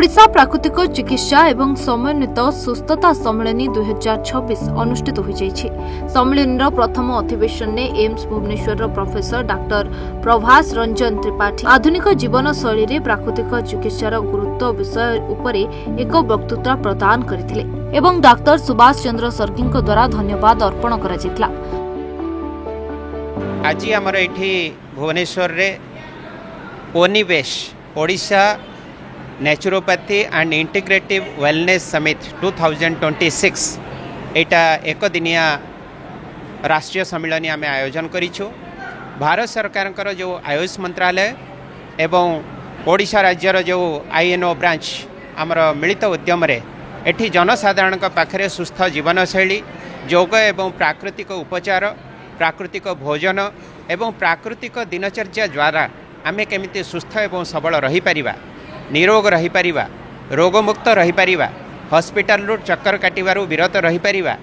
ओडिशा प्राकृतिक चिकित्सा एवं समन्वित सुस्थता सम्मेलन 2026 अनुष्ठित हो जाइछि। सम्मेलन प्रथम अधिवेशन ने AIIMS Bhubaneswar professor doctor Prabhas Ranjan Tripathi आधुनिक जीवन शैली रे प्राकृतिक चिकित्सार गुरुत्व विषय उपरे एक वक्तृता प्रदान करथिले एवं डॉक्टर सुभाष चंद्र सर्गी द्वारा धन्यवाद अर्पण करा जितला। आज आमर एठी भुवनेश्वर रे ओनिवेश Odisha naturopathy and integrative wellness summit 2026 एटा एक दिनिया राष्ट्रीय सम्मेलन आम आयोजन करिछु। भारत सरकार जो आयुष मंत्रालय एवं ओडिशा राज्यर जो आईएनओ ब्रांच आमर मिलित उद्यम रे एठी जनसाधारण पाखरे सुस्थ जीवनशैली योग एवं प्राकृतिक उपचार प्राकृतिक भोजन एवं प्राकृतिक दिनचर्या द्वारा आमे केमिति सुस्थ एवं सबल रही परिबा, निरोग रही परिबा, रोगमुक्त रही परिबा, हॉस्पिटल रू चक्कर काटिबारु विरत रही परिबा,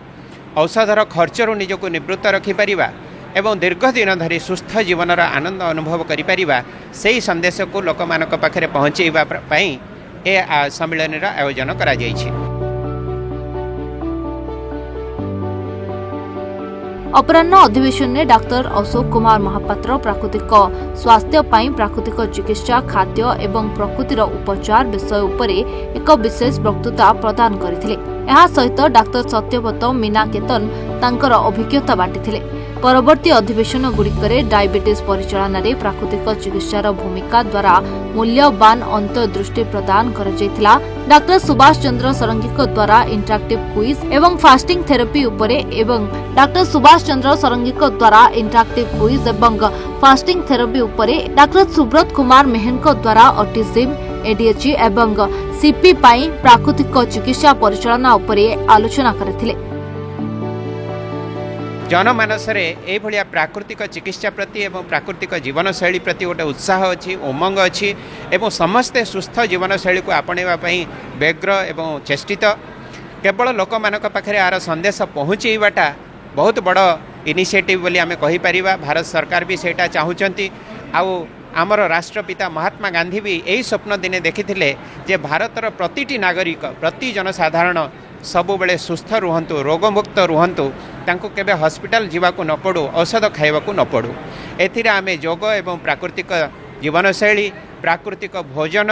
औषधर खर्चरू निजको निवृत्त रखी परिबा एवं दीर्घ दिन धरी सुस्थ जीवनर आनंद अनुभव करि परिबा सेही संदेश को लोकमानक पाखरे पहुँचेबा पई ए सम्मेलन आयोजन करा जायछि। अपराह्न अधिवेशन में डाक्टर अशोक कुमार महापात्र प्राकृतिक स्वास्थ्य पाई प्राकृतिक चिकित्सा खाद्य एवं प्रकृतिर उपचार विषय उपरे एक विशेष वक्तृता प्रदान करथिले। एहा सहित डाक्टर सत्यव्रत मीना केतन तांकर अभिज्ञता बांटिथिले। परवर्ती अधिवेशन गुड़िकरे डायबिटीज परिचालन रे प्राकृतिक चिकित्सार भूमिका द्वारा मूल्यवान अंतर्दृष्टि प्रदान करजैथिला। डाक्टर सुभाष चंद्र सरंगी द्वारा इंटरैक्टिव क्विज एवं फास्टिंग थेरेपी उपरे एवं डाक्टर सुभाष चंद्र सरंगी द्वारा इंटरैक्टिव क्विज एवं फास्टिंग थेरेपी उपरे डाक्टर सुब्रत कुमार मेहन द्वारा ऑटिज्म एडीएचडी एवं सीपी पाई प्राकृतिक चिकित्सा परिचालन उपरे आलोचना करथिले। जनमानस ए भलिया प्राकृतिक चिकित्सा प्रति एवं प्राकृतिक जीवनशैली प्रति गोटे उत्साह अच्छी उमंग अच्छी एवं समस्ते सुस्थ जीवनशैली को आपणेवा व्यग्र एवं चेष्टित। केवल लोक मानक पाखरे आर संदेश पहुँचेबाटा बहुत बड़ इनिशिएटिव बोली आमे कहि परिबा। भारत सरकार भी सेटा चाहूचंती। आउ आमर राष्ट्रपिता महात्मा गांधी भी यही स्वप्न दिने देखिथिले जे भारतर प्रतिटी नागरिक प्रति जनसाधारण सबु बेले सुस्थ रुहंतु, रोगमुक्त रुहंतु, तांको केबे हॉस्पिटल जीवाकू न पड़ू, औषध खाइबाकू न पड़ू। एथिरे आमे योग एवं प्राकृतिक जीवनशैली प्राकृतिक भोजन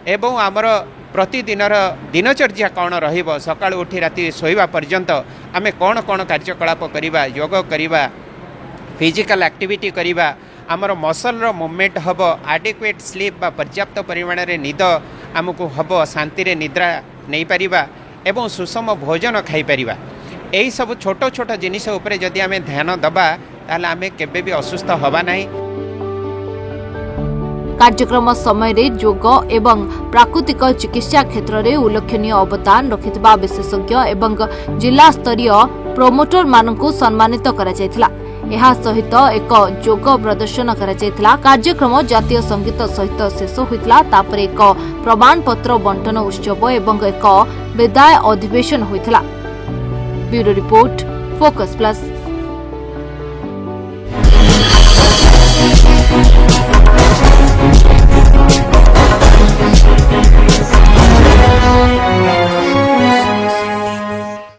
एवं आमर प्रतिदिनर दिनचर्या कौन रहिबो, सकाळ उठी राति सोइबा पर्यंत आमे कौन कौन कार्यकलाप करिबा, योग करिबा, फिजिकल एक्टिविटी करिबा, आमर muscle movement hub, adequate sleep बा पर्याप्त परिमाण रे निद आमको हब, शांति रे निद्रा नहीं परिबा एवं सुषम भोजन खाई परिबा। एही सब छोट छोट जिनिस उपरे जदि आमे ध्यान दबा ताले आमे केबे भी असुस्थ हबा नाही। कार्यक्रम समय रे योग एवं प्राकृतिक चिकित्सा क्षेत्र रे उल्लेखनीय अवदान रखिथिबा विशेषज्ञ एवं जिला स्तरीय प्रोमोटर मानकु सम्मानित करा जायथिला। एहा सहित एक योग प्रदर्शन करा जायथिला। कार्यक्रम जातीय संगीत सहित शेष होइतला। तापर एक प्रमाण पत्र बंटन उत्सव एवं एक विदाय अधिवेशन होइतला। Bureau report focus plus.